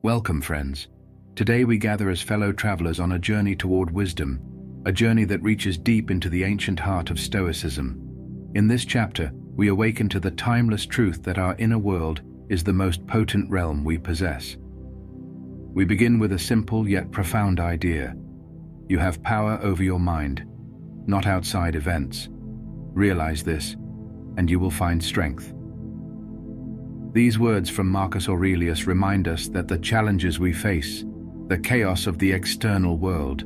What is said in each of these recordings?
Welcome, friends. Today we gather as fellow travelers on a journey toward wisdom, a journey that reaches deep into the ancient heart of Stoicism. In this chapter, we awaken to the timeless truth that our inner world is the most potent realm we possess. We begin with a simple yet profound idea. You have power over your mind, not outside events. Realize this, and you will find strength. These words from Marcus Aurelius remind us that the challenges we face, the chaos of the external world,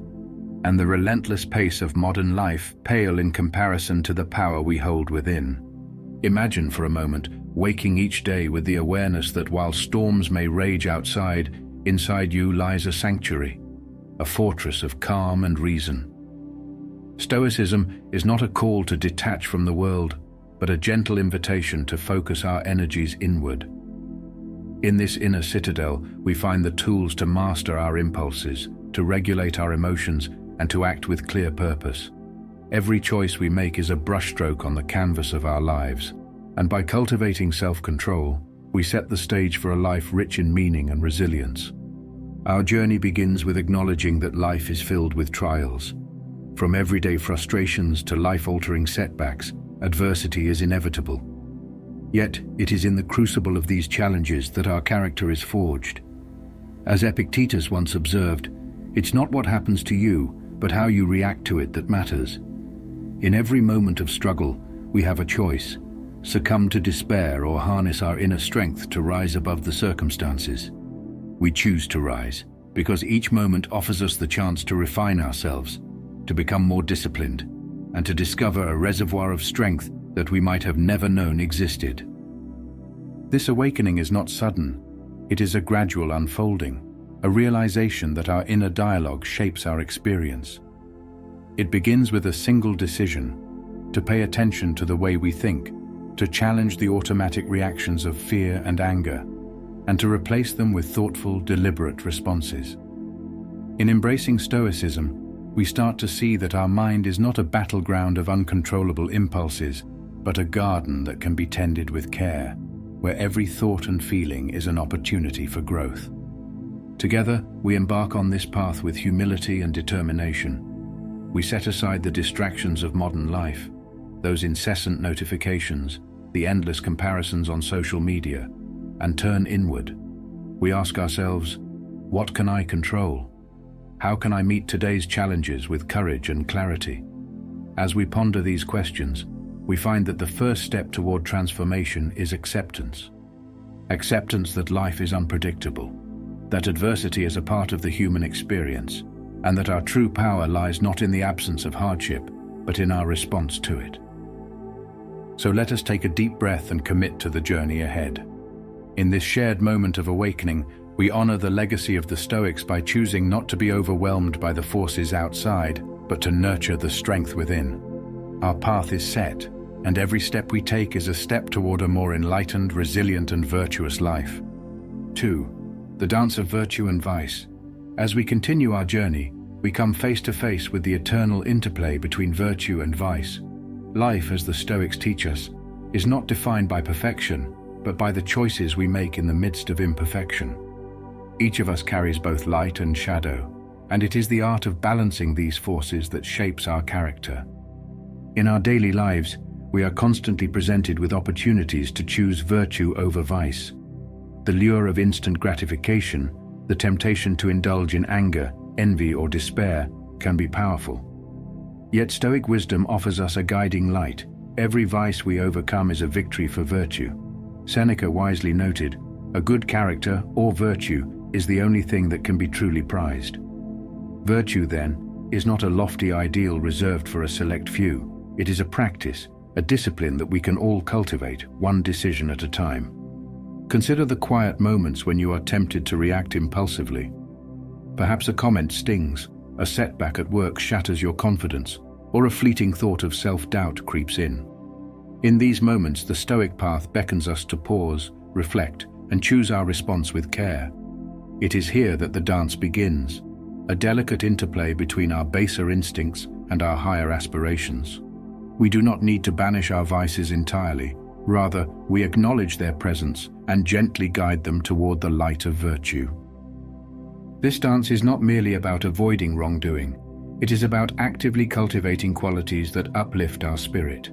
and the relentless pace of modern life pale in comparison to the power we hold within. Imagine for a moment waking each day with the awareness that while storms may rage outside, inside you lies a sanctuary, a fortress of calm and reason. Stoicism is not a call to detach from the world, but a gentle invitation to focus our energies inward. In this inner citadel, we find the tools to master our impulses, to regulate our emotions, and to act with clear purpose. Every choice we make is a brushstroke on the canvas of our lives, and by cultivating self-control, we set the stage for a life rich in meaning and resilience. Our journey begins with acknowledging that life is filled with trials. From everyday frustrations to life-altering setbacks, adversity is inevitable. Yet, it is in the crucible of these challenges that our character is forged. As Epictetus once observed, it's not what happens to you, but how you react to it that matters. In every moment of struggle, we have a choice: succumb to despair or harness our inner strength to rise above the circumstances. We choose to rise, because each moment offers us the chance to refine ourselves, to become more disciplined, and to discover a reservoir of strength that we might have never known existed. This awakening is not sudden. It is a gradual unfolding, a realization that our inner dialogue shapes our experience. It begins with a single decision: to pay attention to the way we think, to challenge the automatic reactions of fear and anger, and to replace them with thoughtful, deliberate responses. In embracing Stoicism, we start to see that our mind is not a battleground of uncontrollable impulses, but a garden that can be tended with care, where every thought and feeling is an opportunity for growth. Together, we embark on this path with humility and determination. We set aside the distractions of modern life, those incessant notifications, the endless comparisons on social media, and turn inward. We ask ourselves, what can I control? How can I meet today's challenges with courage and clarity? As we ponder these questions, we find that the first step toward transformation is acceptance. Acceptance that life is unpredictable, that adversity is a part of the human experience, and that our true power lies not in the absence of hardship, but in our response to it. So let us take a deep breath and commit to the journey ahead. In this shared moment of awakening, we honor the legacy of the Stoics by choosing not to be overwhelmed by the forces outside, but to nurture the strength within. Our path is set, and every step we take is a step toward a more enlightened, resilient, and virtuous life. 2. The dance of virtue and vice. As we continue our journey, we come face to face with the eternal interplay between virtue and vice. Life, as the Stoics teach us, is not defined by perfection, but by the choices we make in the midst of imperfection. Each of us carries both light and shadow, and it is the art of balancing these forces that shapes our character. In our daily lives, we are constantly presented with opportunities to choose virtue over vice. The lure of instant gratification, the temptation to indulge in anger, envy, or despair can be powerful. Yet Stoic wisdom offers us a guiding light. Every vice we overcome is a victory for virtue. Seneca wisely noted, "A good character, or virtue, is the only thing that can be truly prized." Virtue, then, is not a lofty ideal reserved for a select few. It is a practice, a discipline that we can all cultivate, one decision at a time. Consider the quiet moments when you are tempted to react impulsively. Perhaps a comment stings, a setback at work shatters your confidence, or a fleeting thought of self-doubt creeps in. In these moments, the Stoic path beckons us to pause, reflect, and choose our response with care. It is here that the dance begins, a delicate interplay between our baser instincts and our higher aspirations. We do not need to banish our vices entirely. Rather, we acknowledge their presence and gently guide them toward the light of virtue. This stance is not merely about avoiding wrongdoing. It is about actively cultivating qualities that uplift our spirit.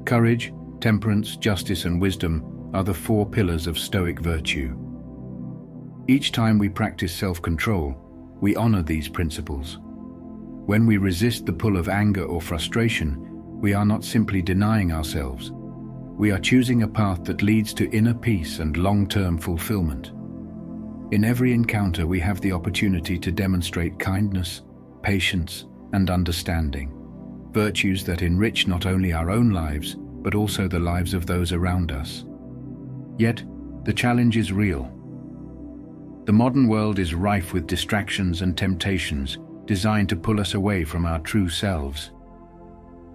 Courage, temperance, justice, and wisdom are the four pillars of Stoic virtue. Each time we practice self-control, we honor these principles. When we resist the pull of anger or frustration, we are not simply denying ourselves. We are choosing a path that leads to inner peace and long-term fulfillment. In every encounter, we have the opportunity to demonstrate kindness, patience, and understanding, virtues that enrich not only our own lives, but also the lives of those around us. Yet, the challenge is real. The modern world is rife with distractions and temptations designed to pull us away from our true selves.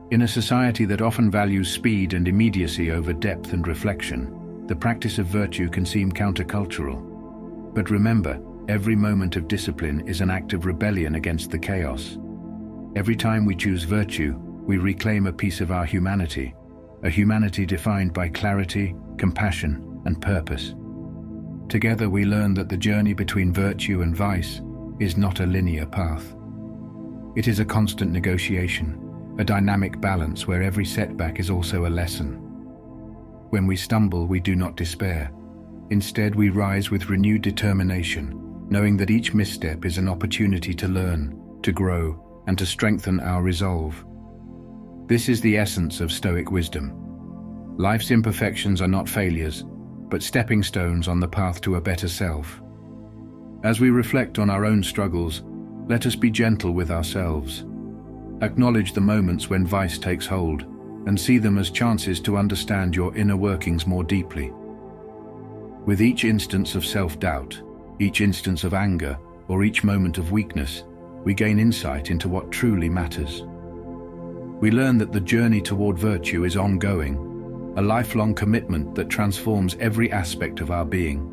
In a society that often values speed and immediacy over depth and reflection, the practice of virtue can seem countercultural. But remember, every moment of discipline is an act of rebellion against the chaos. Every time we choose virtue, we reclaim a piece of our humanity, a humanity defined by clarity, compassion, and purpose. Together we learn that the journey between virtue and vice is not a linear path. It is a constant negotiation, a dynamic balance where every setback is also a lesson. When we stumble, we do not despair. Instead, we rise with renewed determination, knowing that each misstep is an opportunity to learn, to grow, and to strengthen our resolve. This is the essence of Stoic wisdom. Life's imperfections are not failures, but stepping stones on the path to a better self. As we reflect on our own struggles, let us be gentle with ourselves. Acknowledge the moments when vice takes hold, and see them as chances to understand your inner workings more deeply. With each instance of self-doubt, each instance of anger, or each moment of weakness, we gain insight into what truly matters. We learn that the journey toward virtue is ongoing, a lifelong commitment that transforms every aspect of our being.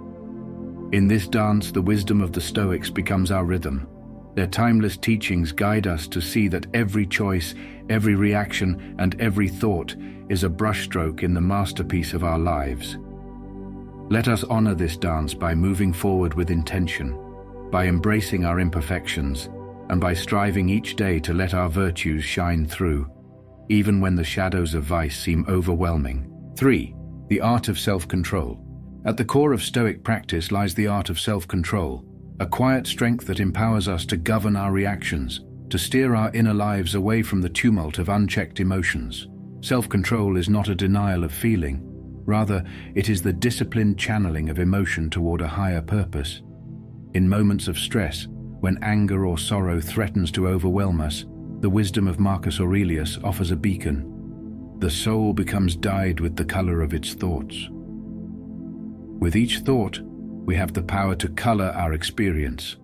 In this dance, the wisdom of the Stoics becomes our rhythm. Their timeless teachings guide us to see that every choice, every reaction, and every thought is a brushstroke in the masterpiece of our lives. Let us honor this dance by moving forward with intention, by embracing our imperfections, and by striving each day to let our virtues shine through, even when the shadows of vice seem overwhelming. 3. The art of self-control. At the core of Stoic practice lies the art of self-control, a quiet strength that empowers us to govern our reactions, to steer our inner lives away from the tumult of unchecked emotions. Self-control is not a denial of feeling. Rather, it is the disciplined channeling of emotion toward a higher purpose. In moments of stress, when anger or sorrow threatens to overwhelm us, the wisdom of Marcus Aurelius offers a beacon. The soul becomes dyed with the color of its thoughts. With each thought, we have the power to color our experience,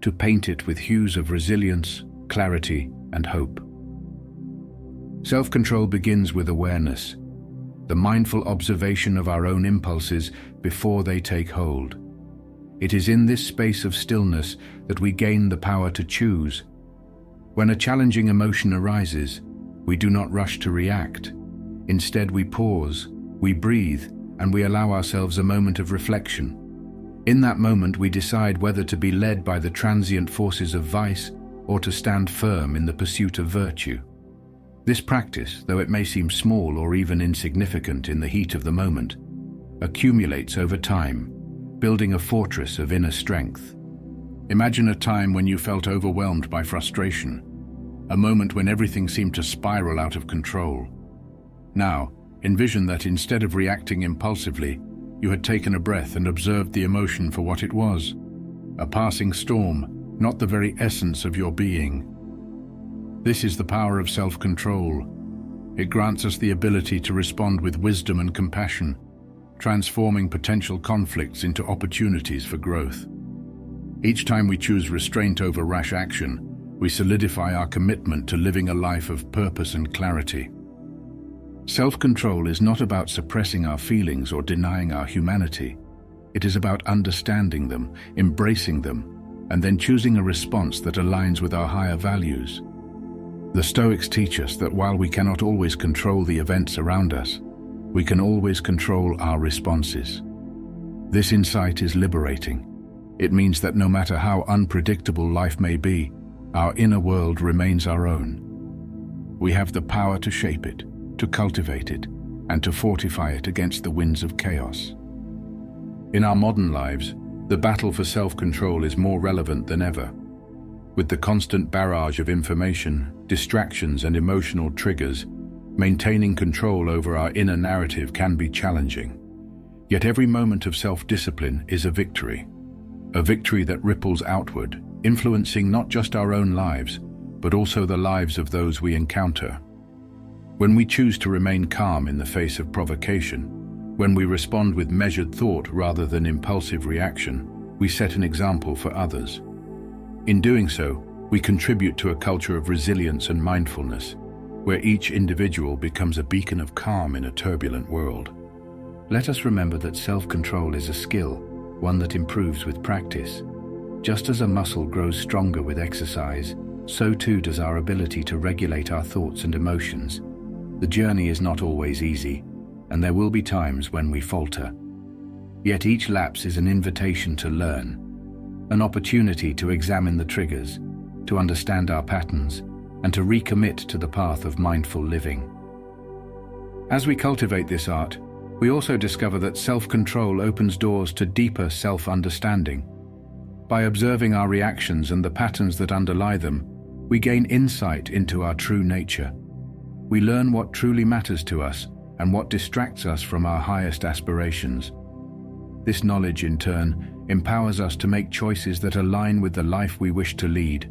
to paint it with hues of resilience, clarity, and hope. Self-control begins with awareness, the mindful observation of our own impulses before they take hold. It is in this space of stillness that we gain the power to choose. When a challenging emotion arises, we do not rush to react. Instead, we pause, we breathe, and we allow ourselves a moment of reflection. In that moment, we decide whether to be led by the transient forces of vice or to stand firm in the pursuit of virtue. This practice, though it may seem small or even insignificant in the heat of the moment, accumulates over time, building a fortress of inner strength. Imagine a time when you felt overwhelmed by frustration, a moment when everything seemed to spiral out of control. Now, envision that instead of reacting impulsively, you had taken a breath and observed the emotion for what it was, a passing storm, not the very essence of your being. This is the power of self-control. It grants us the ability to respond with wisdom and compassion, transforming potential conflicts into opportunities for growth. Each time we choose restraint over rash action, we solidify our commitment to living a life of purpose and clarity. Self-control is not about suppressing our feelings or denying our humanity. It is about understanding them, embracing them, and then choosing a response that aligns with our higher values. The Stoics teach us that while we cannot always control the events around us, we can always control our responses. This insight is liberating. It means that no matter how unpredictable life may be, our inner world remains our own. We have the power to shape it, to cultivate it, and to fortify it against the winds of chaos. In our modern lives, the battle for self-control is more relevant than ever. With the constant barrage of information, distractions, and emotional triggers, maintaining control over our inner narrative can be challenging. Yet every moment of self-discipline is a victory that ripples outward, influencing not just our own lives, but also the lives of those we encounter. When we choose to remain calm in the face of provocation, when we respond with measured thought rather than impulsive reaction, we set an example for others. In doing so, we contribute to a culture of resilience and mindfulness, where each individual becomes a beacon of calm in a turbulent world. Let us remember that self-control is a skill, one that improves with practice. Just as a muscle grows stronger with exercise, so too does our ability to regulate our thoughts and emotions. The journey is not always easy, and there will be times when we falter. Yet each lapse is an invitation to learn, an opportunity to examine the triggers, to understand our patterns, and to recommit to the path of mindful living. As we cultivate this art, we also discover that self-control opens doors to deeper self-understanding. By observing our reactions and the patterns that underlie them, we gain insight into our true nature. We learn what truly matters to us and what distracts us from our highest aspirations. This knowledge, in turn, empowers us to make choices that align with the life we wish to lead,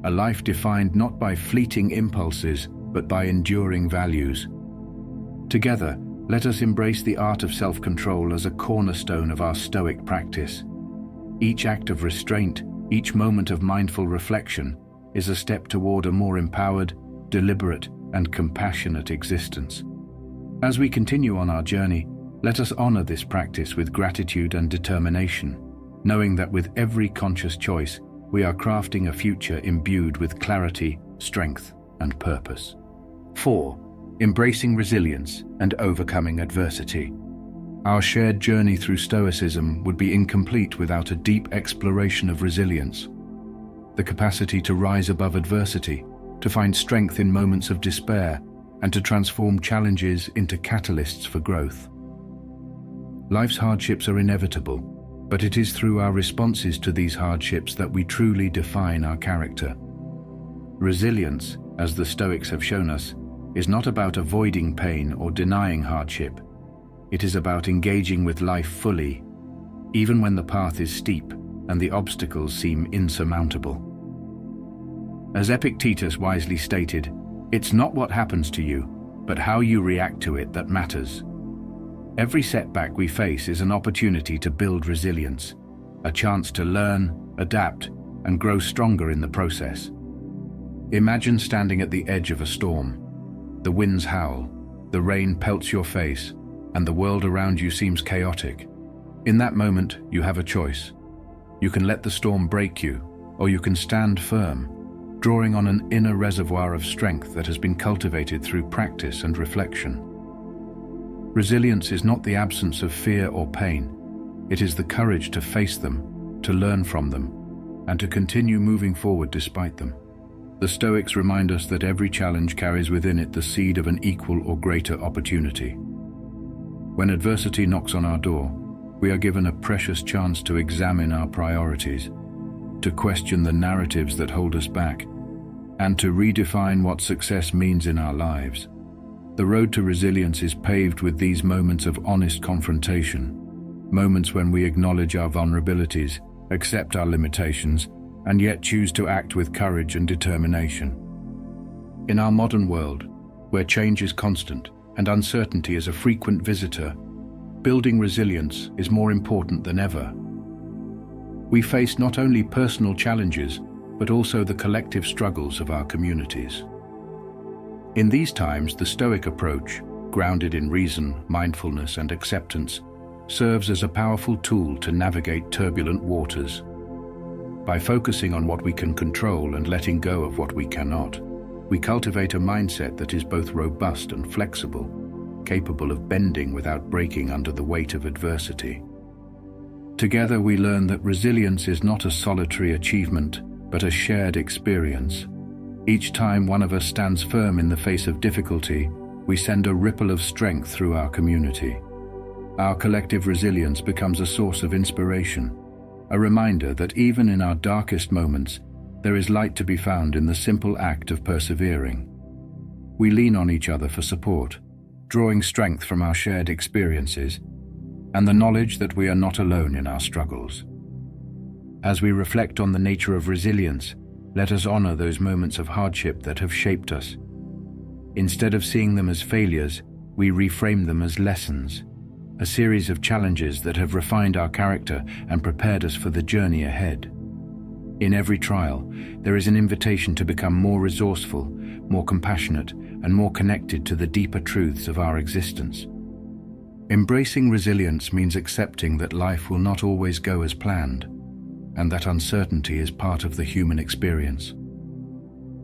a life defined not by fleeting impulses, but by enduring values. Together, let us embrace the art of self-control as a cornerstone of our Stoic practice. Each act of restraint, each moment of mindful reflection, is a step toward a more empowered, deliberate, and compassionate existence. As we continue on our journey, let us honor this practice with gratitude and determination, knowing that with every conscious choice, we are crafting a future imbued with clarity, strength, and purpose. 4. Embracing resilience and overcoming adversity. Our shared journey through Stoicism would be incomplete without a deep exploration of resilience. The capacity to rise above adversity, to find strength in moments of despair, and to transform challenges into catalysts for growth. Life's hardships are inevitable, but it is through our responses to these hardships that we truly define our character. Resilience, as the Stoics have shown us, is not about avoiding pain or denying hardship. It is about engaging with life fully, even when the path is steep and the obstacles seem insurmountable. As Epictetus wisely stated, it's not what happens to you, but how you react to it that matters. Every setback we face is an opportunity to build resilience, a chance to learn, adapt, and grow stronger in the process. Imagine standing at the edge of a storm. The winds howl, the rain pelts your face, and the world around you seems chaotic. In that moment, you have a choice. You can let the storm break you, or you can stand firm, drawing on an inner reservoir of strength that has been cultivated through practice and reflection. Resilience is not the absence of fear or pain. It is the courage to face them, to learn from them, and to continue moving forward despite them. The Stoics remind us that every challenge carries within it the seed of an equal or greater opportunity. When adversity knocks on our door, we are given a precious chance to examine our priorities, to question the narratives that hold us back, and to redefine what success means in our lives. The road to resilience is paved with these moments of honest confrontation, moments when we acknowledge our vulnerabilities, accept our limitations, and yet choose to act with courage and determination. In our modern world, where change is constant and uncertainty is a frequent visitor, building resilience is more important than ever. We face not only personal challenges, but also the collective struggles of our communities. In these times, the Stoic approach, grounded in reason, mindfulness, and acceptance, serves as a powerful tool to navigate turbulent waters. By focusing on what we can control and letting go of what we cannot, we cultivate a mindset that is both robust and flexible, capable of bending without breaking under the weight of adversity. Together we learn that resilience is not a solitary achievement, but a shared experience. Each time one of us stands firm in the face of difficulty, we send a ripple of strength through our community. Our collective resilience becomes a source of inspiration, a reminder that even in our darkest moments, there is light to be found in the simple act of persevering. We lean on each other for support, drawing strength from our shared experiences and the knowledge that we are not alone in our struggles. As we reflect on the nature of resilience, let us honor those moments of hardship that have shaped us. Instead of seeing them as failures, we reframe them as lessons, a series of challenges that have refined our character and prepared us for the journey ahead. In every trial, there is an invitation to become more resourceful, more compassionate, and more connected to the deeper truths of our existence. Embracing resilience means accepting that life will not always go as planned, and that uncertainty is part of the human experience.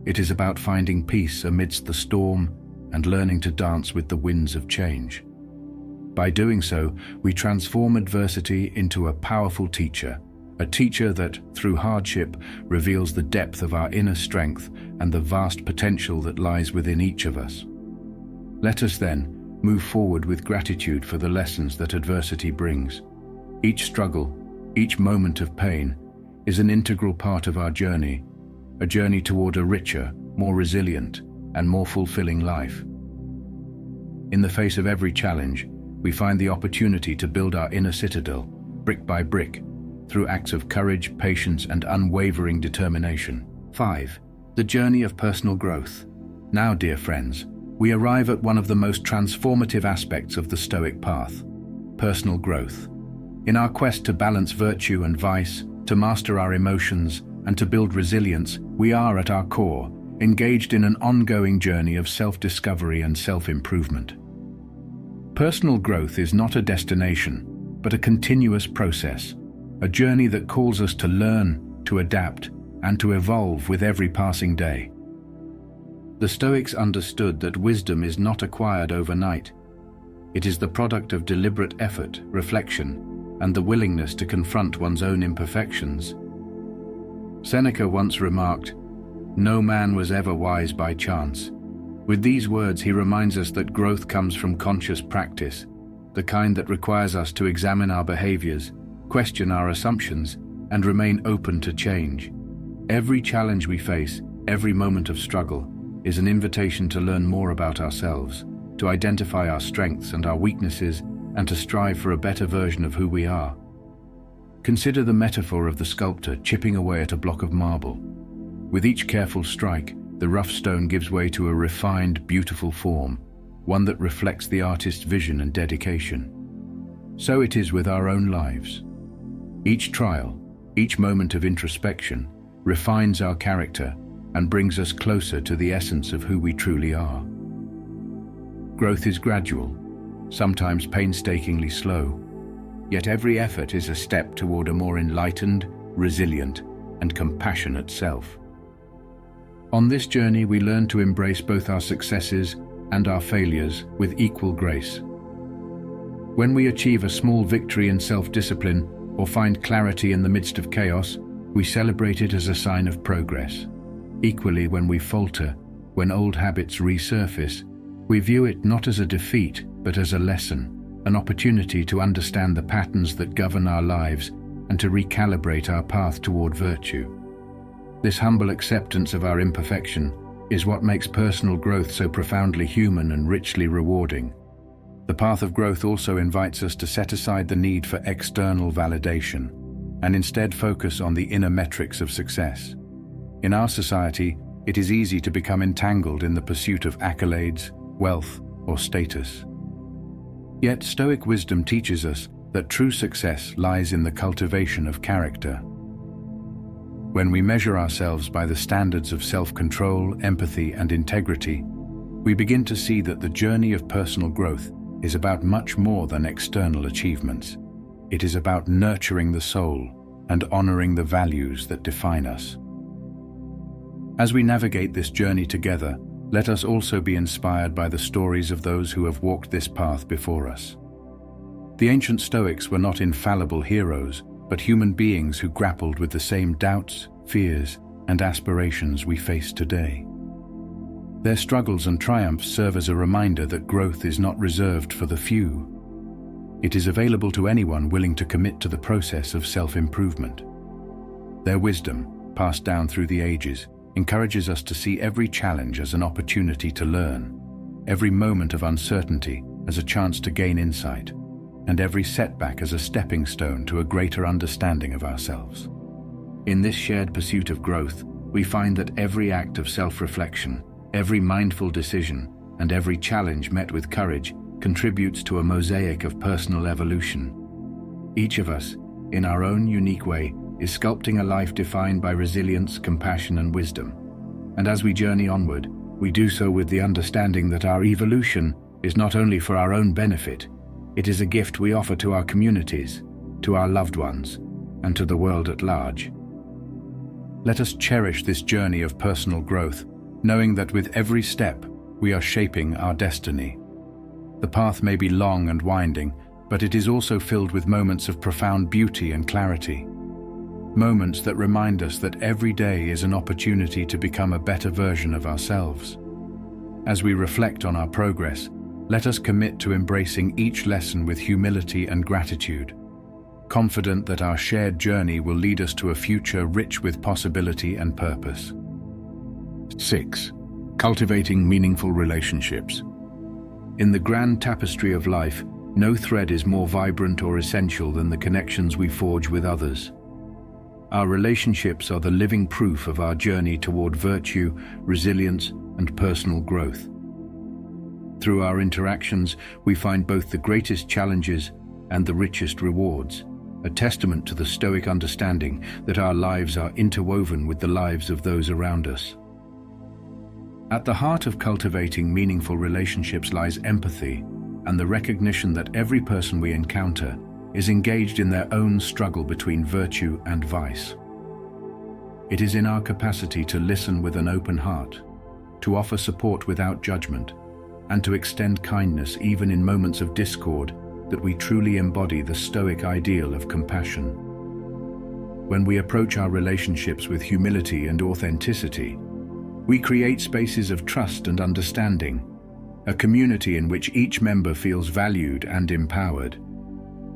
It is about finding peace amidst the storm and learning to dance with the winds of change. By doing so, we transform adversity into a powerful teacher, a teacher that, through hardship, reveals the depth of our inner strength and the vast potential that lies within each of us. Let us then move forward with gratitude for the lessons that adversity brings. Each struggle, each moment of pain, is an integral part of our journey, a journey toward a richer, more resilient, and more fulfilling life. In the face of every challenge, we find the opportunity to build our inner citadel, brick by brick, through acts of courage, patience, and unwavering determination. 5. The journey of personal growth. Now, dear friends, we arrive at one of the most transformative aspects of the Stoic path: personal growth. In our quest to balance virtue and vice, to master our emotions, and to build resilience, we are, at our core, engaged in an ongoing journey of self-discovery and self-improvement. Personal growth is not a destination, but a continuous process, a journey that calls us to learn, to adapt, and to evolve with every passing day. The Stoics understood that wisdom is not acquired overnight. It is the product of deliberate effort, reflection, and the willingness to confront one's own imperfections. Seneca once remarked, "No man was ever wise by chance." With these words, he reminds us that growth comes from conscious practice, the kind that requires us to examine our behaviors, question our assumptions, and remain open to change. Every challenge we face, every moment of struggle, is an invitation to learn more about ourselves, to identify our strengths and our weaknesses, and to strive for a better version of who we are. Consider the metaphor of the sculptor chipping away at a block of marble. With each careful strike, the rough stone gives way to a refined, beautiful form, one that reflects the artist's vision and dedication. So it is with our own lives. Each trial, each moment of introspection, refines our character and brings us closer to the essence of who we truly are. Growth is gradual, sometimes painstakingly slow, yet every effort is a step toward a more enlightened, resilient, and compassionate self. On this journey, we learn to embrace both our successes and our failures with equal grace. When we achieve a small victory in self-discipline or find clarity in the midst of chaos, we celebrate it as a sign of progress. Equally, when we falter, when old habits resurface, we view it not as a defeat, but as a lesson, an opportunity to understand the patterns that govern our lives and to recalibrate our path toward virtue. This humble acceptance of our imperfection is what makes personal growth so profoundly human and richly rewarding. The path of growth also invites us to set aside the need for external validation and instead focus on the inner metrics of success. In our society, it is easy to become entangled in the pursuit of accolades, wealth, or status. Yet Stoic wisdom teaches us that true success lies in the cultivation of character. When we measure ourselves by the standards of self-control, empathy, and integrity, we begin to see that the journey of personal growth is about much more than external achievements. It is about nurturing the soul and honoring the values that define us. As we navigate this journey together, let us also be inspired by the stories of those who have walked this path before us. The ancient Stoics were not infallible heroes, but human beings who grappled with the same doubts, fears, and aspirations we face today. Their struggles and triumphs serve as a reminder that growth is not reserved for the few. It is available to anyone willing to commit to the process of self-improvement. Their wisdom, passed down through the ages, encourages us to see every challenge as an opportunity to learn, every moment of uncertainty as a chance to gain insight, and every setback as a stepping stone to a greater understanding of ourselves. In this shared pursuit of growth, we find that every act of self-reflection, every mindful decision, and every challenge met with courage contributes to a mosaic of personal evolution. Each of us, in our own unique way, is sculpting a life defined by resilience, compassion, and wisdom. And as we journey onward, we do so with the understanding that our evolution is not only for our own benefit, it is a gift we offer to our communities, to our loved ones, and to the world at large. Let us cherish this journey of personal growth, knowing that with every step, we are shaping our destiny. The path may be long and winding, but it is also filled with moments of profound beauty and clarity. Moments that remind us that every day is an opportunity to become a better version of ourselves. As we reflect on our progress, let us commit to embracing each lesson with humility and gratitude, confident that our shared journey will lead us to a future rich with possibility and purpose. 6. Cultivating meaningful relationships. In the grand tapestry of life, no thread is more vibrant or essential than the connections we forge with others. Our relationships are the living proof of our journey toward virtue, resilience, and personal growth. Through our interactions, we find both the greatest challenges and the richest rewards, a testament to the Stoic understanding that our lives are interwoven with the lives of those around us. At the heart of cultivating meaningful relationships lies empathy and the recognition that every person we encounter is engaged in their own struggle between virtue and vice. It is in our capacity to listen with an open heart, to offer support without judgment, and to extend kindness even in moments of discord that we truly embody the Stoic ideal of compassion. When we approach our relationships with humility and authenticity, we create spaces of trust and understanding, a community in which each member feels valued and empowered.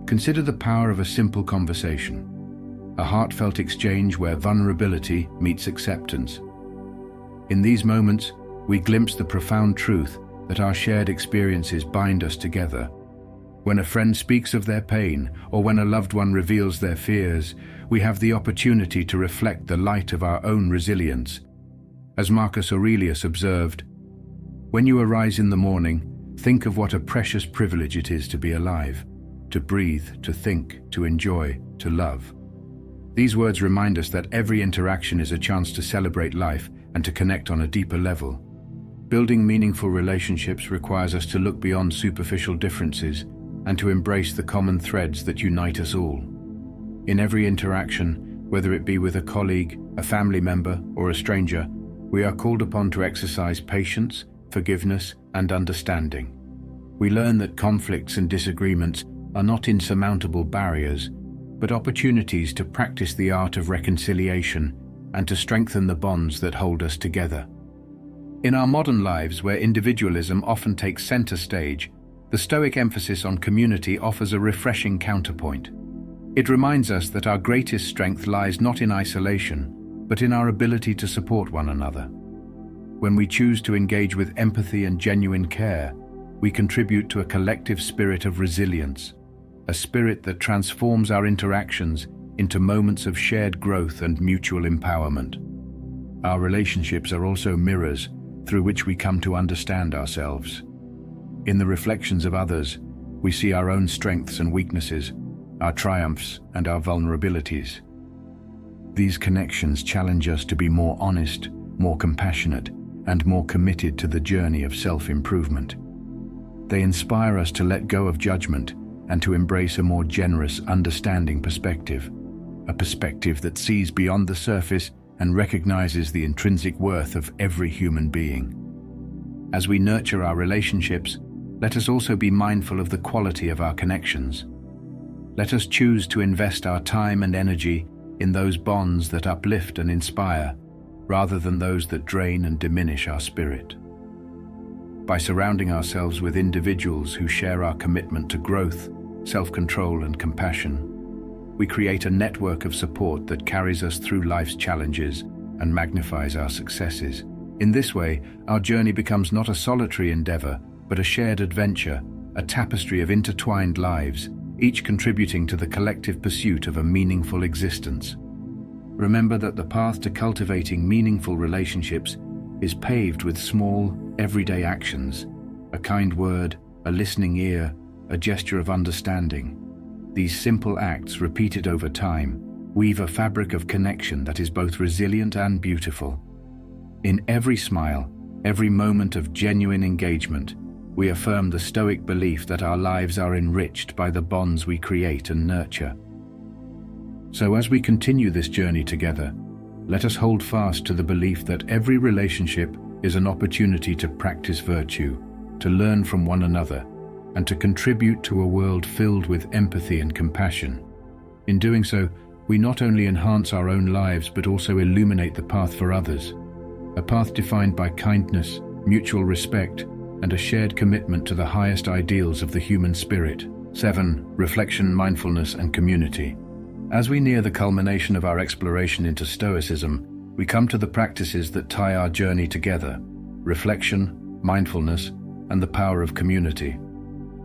Consider the power of a simple conversation, a heartfelt exchange where vulnerability meets acceptance. In these moments, we glimpse the profound truth that our shared experiences bind us together. When a friend speaks of their pain, or when a loved one reveals their fears, we have the opportunity to reflect the light of our own resilience. As Marcus Aurelius observed, "When you arise in the morning, think of what a precious privilege it is to be alive, to breathe, to think, to enjoy, to love." These words remind us that every interaction is a chance to celebrate life and to connect on a deeper level. Building meaningful relationships requires us to look beyond superficial differences and to embrace the common threads that unite us all. In every interaction, whether it be with a colleague, a family member, or a stranger, we are called upon to exercise patience, forgiveness, and understanding. We learn that conflicts and disagreements are not insurmountable barriers, but opportunities to practice the art of reconciliation and to strengthen the bonds that hold us together. In our modern lives, where individualism often takes center stage, the Stoic emphasis on community offers a refreshing counterpoint. It reminds us that our greatest strength lies not in isolation, but in our ability to support one another. When we choose to engage with empathy and genuine care, we contribute to a collective spirit of resilience, a spirit that transforms our interactions into moments of shared growth and mutual empowerment. Our relationships are also mirrors through which we come to understand ourselves. In the reflections of others, we see our own strengths and weaknesses, our triumphs and our vulnerabilities. These connections challenge us to be more honest, more compassionate, and more committed to the journey of self-improvement. They inspire us to let go of judgment and to embrace a more generous, understanding perspective, a perspective that sees beyond the surface and recognizes the intrinsic worth of every human being. As we nurture our relationships, let us also be mindful of the quality of our connections. Let us choose to invest our time and energy in those bonds that uplift and inspire, rather than those that drain and diminish our spirit. By surrounding ourselves with individuals who share our commitment to growth, self-control, and compassion, we create a network of support that carries us through life's challenges and magnifies our successes. In this way, our journey becomes not a solitary endeavor, but a shared adventure, a tapestry of intertwined lives, each contributing to the collective pursuit of a meaningful existence. Remember that the path to cultivating meaningful relationships is paved with small, everyday actions, a kind word, a listening ear, a gesture of understanding. These simple acts, repeated over time, weave a fabric of connection that is both resilient and beautiful. In every smile, every moment of genuine engagement, we affirm the Stoic belief that our lives are enriched by the bonds we create and nurture. So as we continue this journey together, let us hold fast to the belief that every relationship is an opportunity to practice virtue, to learn from one another, and to contribute to a world filled with empathy and compassion. In doing so, we not only enhance our own lives but also illuminate the path for others, a path defined by kindness, mutual respect, and a shared commitment to the highest ideals of the human spirit. 7. Reflection, mindfulness, and community. As we near the culmination of our exploration into Stoicism, we come to the practices that tie our journey together: reflection, mindfulness, and the power of community.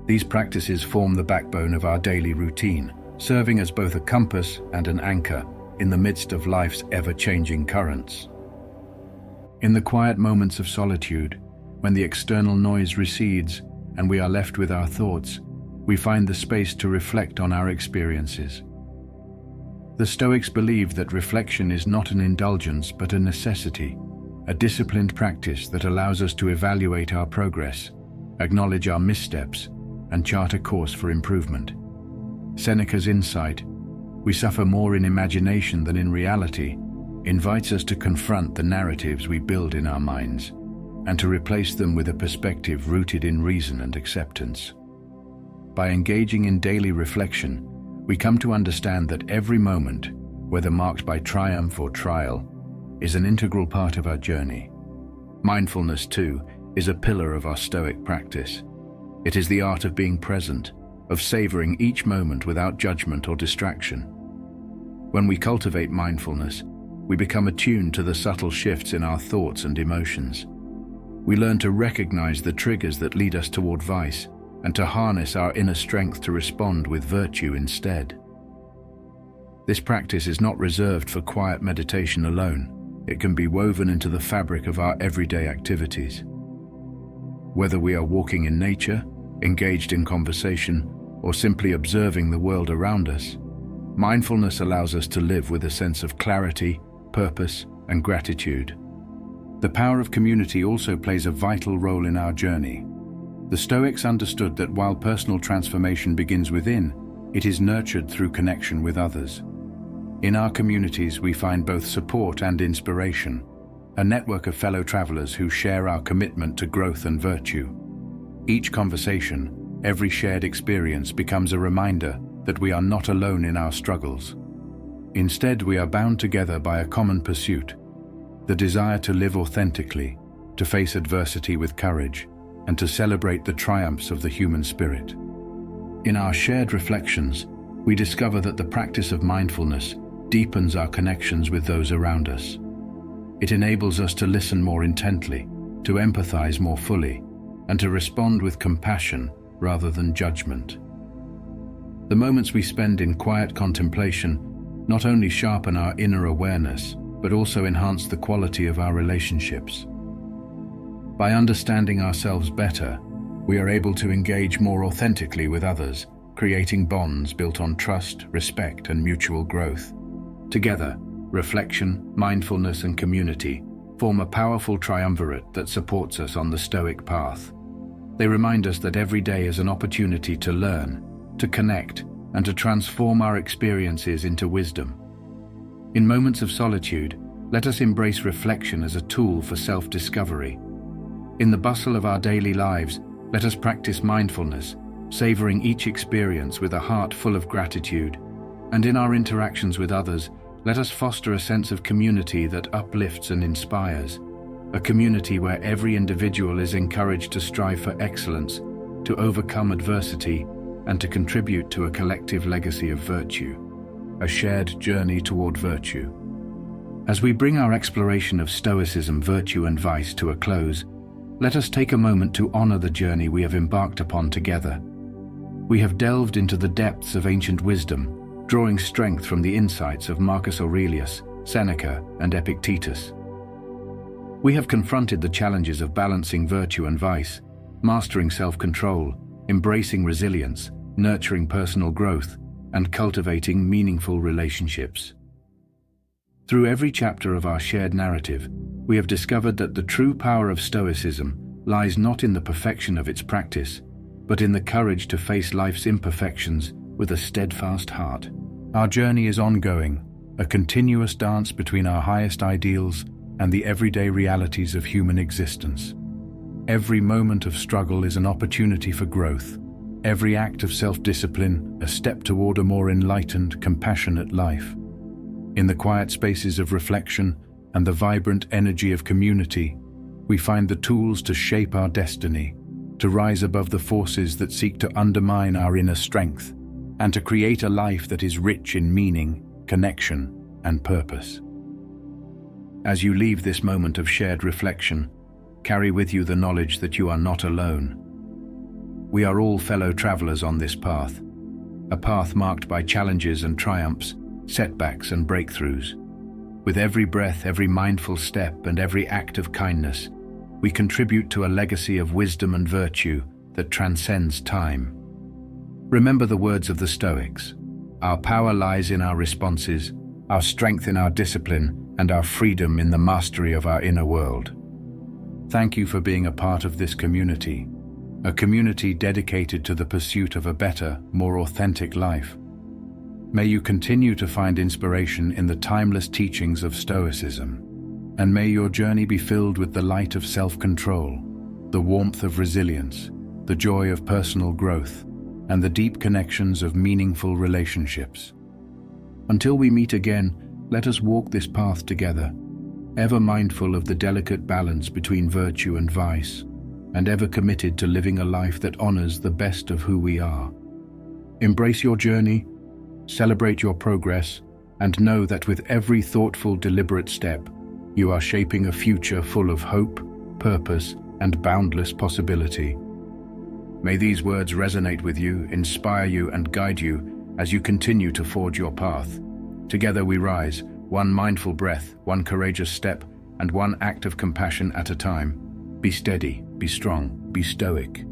These practices form the backbone of our daily routine, serving as both a compass and an anchor in the midst of life's ever-changing currents. In the quiet moments of solitude, when the external noise recedes and we are left with our thoughts, we find the space to reflect on our experiences. The Stoics believed that reflection is not an indulgence but a necessity, a disciplined practice that allows us to evaluate our progress, acknowledge our missteps, and chart a course for improvement. Seneca's insight, "We suffer more in imagination than in reality," invites us to confront the narratives we build in our minds, and to replace them with a perspective rooted in reason and acceptance. By engaging in daily reflection, we come to understand that every moment, whether marked by triumph or trial, is an integral part of our journey. Mindfulness, too, is a pillar of our Stoic practice. It is the art of being present, of savoring each moment without judgment or distraction. When we cultivate mindfulness, we become attuned to the subtle shifts in our thoughts and emotions. We learn to recognize the triggers that lead us toward vice, and to harness our inner strength to respond with virtue instead. This practice is not reserved for quiet meditation alone. It can be woven into the fabric of our everyday activities. Whether we are walking in nature, engaged in conversation, or simply observing the world around us, mindfulness allows us to live with a sense of clarity, purpose, and gratitude. The power of community also plays a vital role in our journey. The Stoics understood that while personal transformation begins within, it is nurtured through connection with others. In our communities, we find both support and inspiration, a network of fellow travelers who share our commitment to growth and virtue. Each conversation, every shared experience becomes a reminder that we are not alone in our struggles. Instead, we are bound together by a common pursuit, the desire to live authentically, to face adversity with courage, and to celebrate the triumphs of the human spirit. In our shared reflections, we discover that the practice of mindfulness deepens our connections with those around us. It enables us to listen more intently, to empathize more fully, and to respond with compassion rather than judgment. The moments we spend in quiet contemplation not only sharpen our inner awareness, but also enhance the quality of our relationships. By understanding ourselves better, we are able to engage more authentically with others, creating bonds built on trust, respect, and mutual growth. Together, reflection, mindfulness, and community form a powerful triumvirate that supports us on the Stoic path. They remind us that every day is an opportunity to learn, to connect, and to transform our experiences into wisdom. In moments of solitude, let us embrace reflection as a tool for self-discovery. In the bustle of our daily lives, let us practice mindfulness, savoring each experience with a heart full of gratitude. And in our interactions with others, let us foster a sense of community that uplifts and inspires. A community where every individual is encouraged to strive for excellence, to overcome adversity, and to contribute to a collective legacy of virtue. A shared journey toward virtue. As we bring our exploration of Stoicism, virtue and vice to a close, let us take a moment to honor the journey we have embarked upon together. We have delved into the depths of ancient wisdom, drawing strength from the insights of Marcus Aurelius, Seneca, and Epictetus. We have confronted the challenges of balancing virtue and vice, mastering self-control, embracing resilience, nurturing personal growth, and cultivating meaningful relationships. Through every chapter of our shared narrative, we have discovered that the true power of Stoicism lies not in the perfection of its practice, but in the courage to face life's imperfections with a steadfast heart. Our journey is ongoing, a continuous dance between our highest ideals and the everyday realities of human existence. Every moment of struggle is an opportunity for growth. Every act of self-discipline, a step toward a more enlightened, compassionate life. In the quiet spaces of reflection and the vibrant energy of community, we find the tools to shape our destiny, to rise above the forces that seek to undermine our inner strength, and to create a life that is rich in meaning, connection, and purpose. As you leave this moment of shared reflection, carry with you the knowledge that you are not alone. We are all fellow travelers on this path, a path marked by challenges and triumphs, setbacks and breakthroughs. With every breath, every mindful step, and every act of kindness, we contribute to a legacy of wisdom and virtue that transcends time. Remember the words of the Stoics: our power lies in our responses, our strength in our discipline, and our freedom in the mastery of our inner world. Thank you for being a part of this community, a community dedicated to the pursuit of a better, more authentic life. May you continue to find inspiration in the timeless teachings of Stoicism, and may your journey be filled with the light of self-control, the warmth of resilience, the joy of personal growth, and the deep connections of meaningful relationships. Until we meet again, let us walk this path together, ever mindful of the delicate balance between virtue and vice, and ever committed to living a life that honors the best of who we are. Embrace your journey, celebrate your progress, and know that with every thoughtful, deliberate step, you are shaping a future full of hope, purpose, and boundless possibility. May these words resonate with you, inspire you, and guide you as you continue to forge your path. Together we rise, one mindful breath, one courageous step, and one act of compassion at a time. Be steady, be strong, be stoic,